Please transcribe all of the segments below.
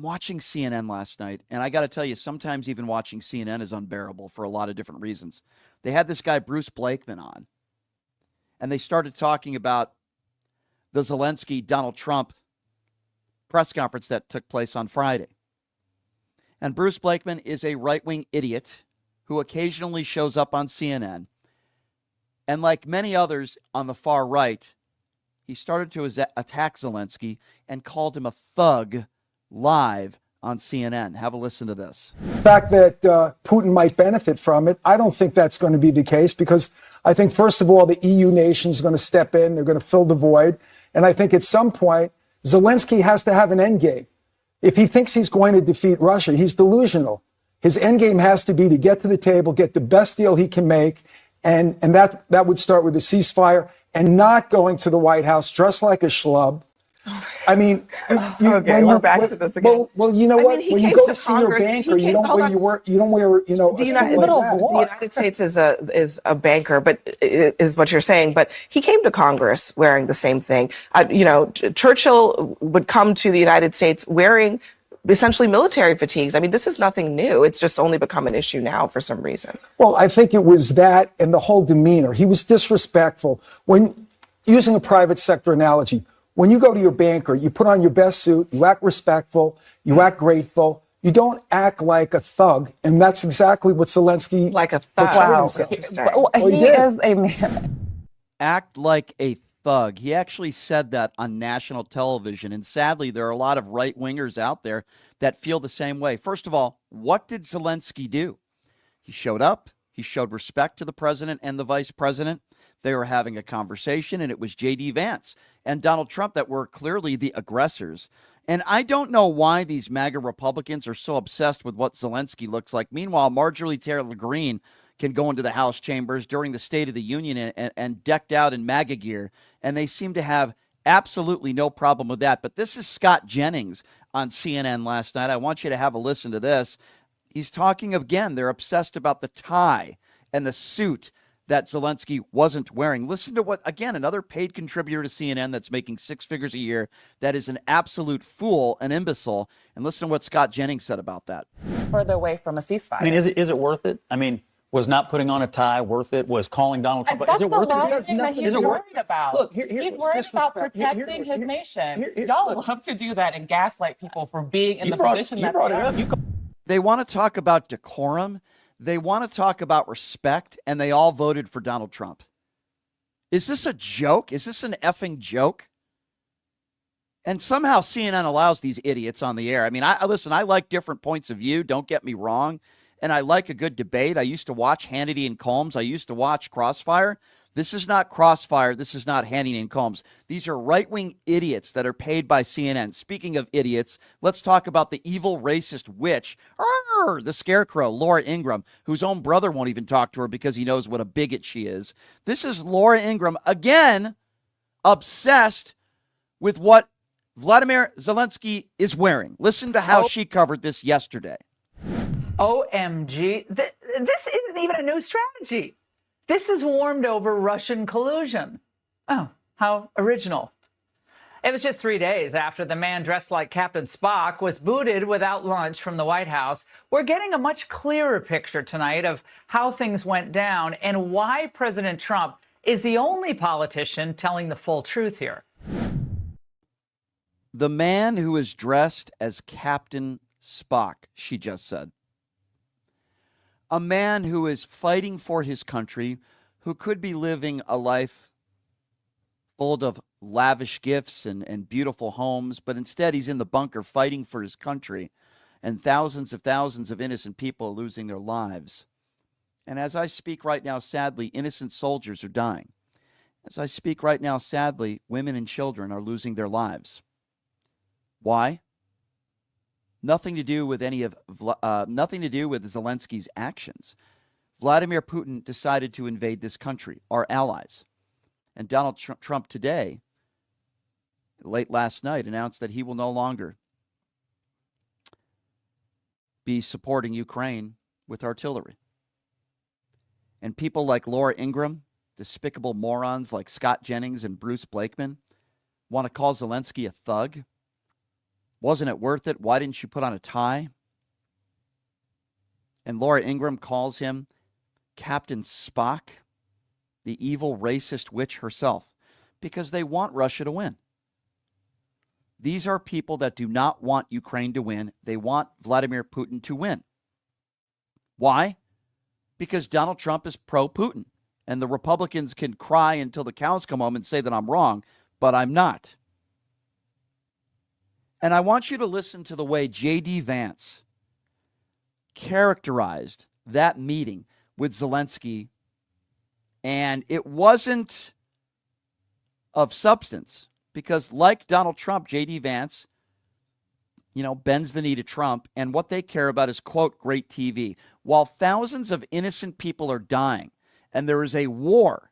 watching CNN last night, and I got to tell you, sometimes even watching CNN is unbearable for a lot of different reasons. They had this guy, Bruce Blakeman, on, and they started talking about the Zelensky-Donald Trump press conference that took place on Friday. And Bruce Blakeman is a right-wing idiot who occasionally shows up on CNN. And like many others on the far right, he started to attack Zelensky and called him a thug live on CNN. Have a listen to this. The fact that Putin might benefit from it, I don't think that's going to be the case, because I think, first of all, the EU nations are going to step in. They're going to fill the void. And I think at some point, Zelensky has to have an end game. If he thinks he's going to defeat Russia, he's delusional. His end game has to be to get to the table, get the best deal he can make. And that would start with a ceasefire and not going to the White House dressed like a schlub. I mean, we're back to this again. Well, you know what? When you go to see your banker, you don't wear, the United States is a banker, but is what you're saying. But he came to Congress wearing the same thing. Churchill would come to the United States wearing essentially military fatigues. I mean, this is nothing new. It's just only become an issue now for some reason. Well, I think it was that and the whole demeanor. He was disrespectful. When using a private sector analogy, when you go to your banker, you put on your best suit, you act respectful, you act grateful, you don't act like a thug. And that's exactly what Zelensky like a thug. Wow. He is a man. Act like a thug. He actually said that on national television. And sadly, there are a lot of right-wingers out there that feel the same way. First of all, what did Zelensky do? He showed up. He showed respect to the president and the vice president. They were having a conversation, and it was J.D. Vance and Donald Trump that were clearly the aggressors. And I don't know why these MAGA Republicans are so obsessed with what Zelensky looks like. Meanwhile, Marjorie Taylor Greene can go into the House chambers during the State of the Union and decked out in MAGA gear, and they seem to have absolutely no problem with that. But this is Scott Jennings on CNN last night. I want you to have a listen to this. He's talking again. They're obsessed about the tie and the suit that Zelensky wasn't wearing. Listen to what, again, another paid contributor to CNN that's making six figures a year, that is an absolute fool, an imbecile. And listen to what Scott Jennings said about that. Further away from a ceasefire. I mean, is it worth it? I mean, was not putting on a tie worth it? Was calling Donald Trump? That's is it worth the it? last thing that he's worried about. Look, he's worried about protecting his nation. Y'all love to do that and gaslight people for being in the position that they are. They want to talk about decorum. They want to talk about respect, and they all voted for Donald Trump. Is this a joke? Is this an effing joke? And somehow CNN allows these idiots on the air. I mean, listen, I like different points of view. Don't get me wrong. And I like a good debate. I used to watch Hannity and Combs. I used to watch Crossfire. This is not Crossfire. This is not Hannity and Combs. These are right-wing idiots that are paid by CNN. Speaking of idiots, let's talk about the evil racist witch, the scarecrow, Laura Ingraham, whose own brother won't even talk to her because he knows what a bigot she is. This is Laura Ingraham, again, obsessed with what Vladimir Zelensky is wearing. Listen to how she covered this yesterday. OMG, this isn't even a new strategy. This is warmed over Russian collusion. Oh, how original. It was just 3 days after the man dressed like Captain Spock was booted without lunch from the White House. We're getting a much clearer picture tonight of how things went down and why President Trump is the only politician telling the full truth here. The man who is dressed as Captain Spock, she just said. A man who is fighting for his country, who could be living a life full of lavish gifts and beautiful homes, but instead he's in the bunker fighting for his country, and thousands of innocent people are losing their lives. And as I speak right now, sadly, innocent soldiers are dying. As I speak right now, sadly, women and children are losing their lives. Why? Nothing to do with nothing to do with Zelensky's actions. Vladimir Putin decided to invade this country, our allies. And Donald Trump today, late last night, announced that he will no longer be supporting Ukraine with artillery. And people like Laura Ingraham, despicable morons like Scott Jennings and Bruce Blakeman, want to call Zelensky a thug. Wasn't it worth it? Why didn't you put on a tie? And Laura Ingraham calls him Captain Spock, the evil racist witch herself, because they want Russia to win. These are people that do not want Ukraine to win. They want Vladimir Putin to win. Why? Because Donald Trump is pro-Putin. And the Republicans can cry until the cows come home and say that I'm wrong, but I'm not. And I want you to listen to the way J.D. Vance characterized that meeting with Zelensky. And it wasn't of substance because, like Donald Trump, J.D. Vance, bends the knee to Trump. And what they care about is, quote, great TV. While thousands of innocent people are dying and there is a war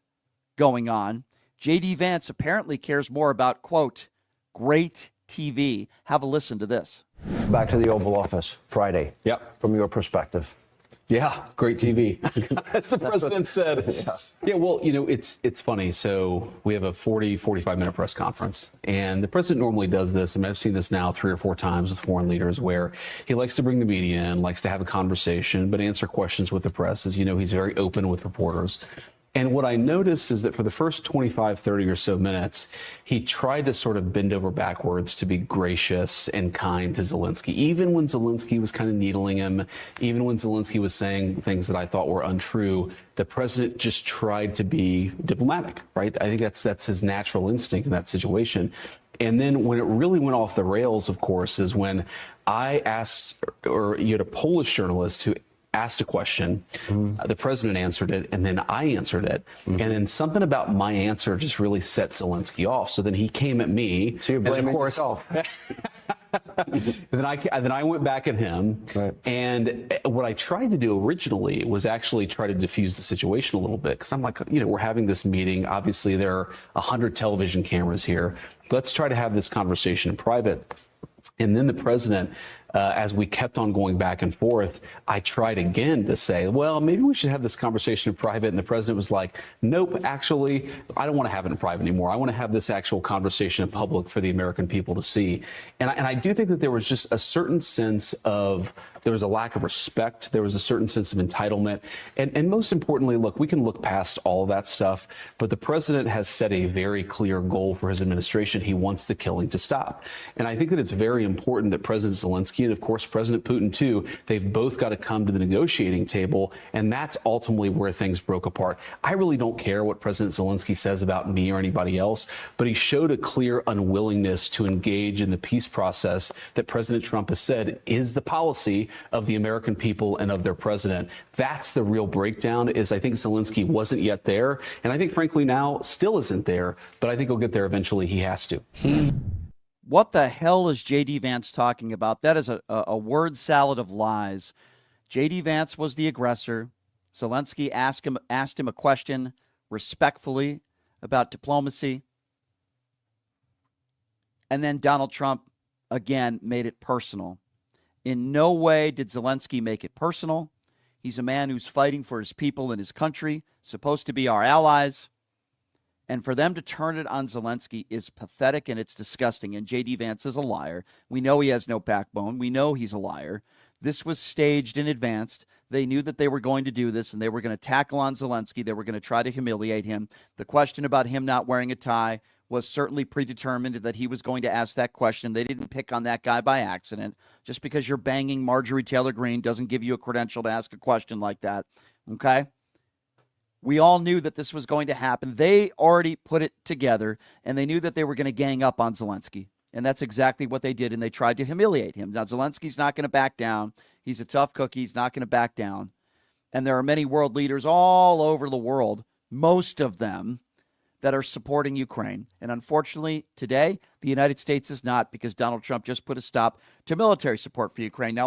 going on, J.D. Vance apparently cares more about, quote, great TV. Have a listen to this. Back to the Oval Office Friday. Yep. From your perspective. Yeah, great TV. As the president said. Yeah, well, it's funny. So we have a 45-minute press conference, and the president normally does this. I mean, I've seen this now 3 or 4 times with foreign leaders where he likes to bring the media in, likes to have a conversation, but answer questions with the press. As you know, he's very open with reporters. And what I noticed is that for the first 25, 30 or so minutes, he tried to sort of bend over backwards to be gracious and kind to Zelensky, even when Zelensky was kind of needling him, even when Zelensky was saying things that I thought were untrue. The president just tried to be diplomatic, right? I think that's his natural instinct in that situation. And then when it really went off the rails, of course, is when I asked, or you had a Polish journalist who asked a question, the president answered it, and then I answered it. And then something about my answer just really set Zelensky off. So then he came at me. So you're blaming yourself. And then I went back at him. Right. And what I tried to do originally was actually try to diffuse the situation a little bit. Because I'm like, we're having this meeting. Obviously, there are 100 television cameras here. Let's try to have this conversation in private. And then the president, as we kept on going back and forth, I tried again to say, well, maybe we should have this conversation in private. And the president was like, nope, actually, I don't want to have it in private anymore. I want to have this actual conversation in public for the American people to see. And I do think that there was just a certain sense of, there was a lack of respect. There was a certain sense of entitlement. And most importantly, look, we can look past all of that stuff, but the president has set a very clear goal for his administration. He wants the killing to stop. And I think that it's very important that President Zelensky and, of course, President Putin, too, they've both got to come to the negotiating table. And that's ultimately where things broke apart. I really don't care what President Zelensky says about me or anybody else, but he showed a clear unwillingness to engage in the peace process that President Trump has said is the policy of the American people and of their president. That's the real breakdown, is I think Zelensky wasn't yet there. And I think, frankly, now still isn't there. But I think he'll get there eventually. He has to. What the hell is J.D. Vance talking about? That is a word salad of lies. J.D. Vance was the aggressor. Zelensky asked him a question respectfully about diplomacy. And then Donald Trump, again, made it personal. In no way did Zelensky make it personal. He's a man who's fighting for his people and his country, supposed to be our allies. And for them to turn it on Zelensky is pathetic and it's disgusting. And J.D. Vance is a liar. We know he has no backbone. We know he's a liar. This was staged in advance. They knew that they were going to do this and they were going to tackle on Zelensky. They were going to try to humiliate him. The question about him not wearing a tie was certainly predetermined that he was going to ask that question. They didn't pick on that guy by accident. Just because you're banging Marjorie Taylor Greene doesn't give you a credential to ask a question like that. Okay? We all knew that this was going to happen. They already put it together, and they knew that they were going to gang up on Zelensky. And that's exactly what they did, and they tried to humiliate him. Now, Zelensky's not going to back down. He's a tough cookie. He's not going to back down. And there are many world leaders all over the world, most of them, that are supporting Ukraine. And unfortunately, today, the United States is not, because Donald Trump just put a stop to military support for Ukraine. Now,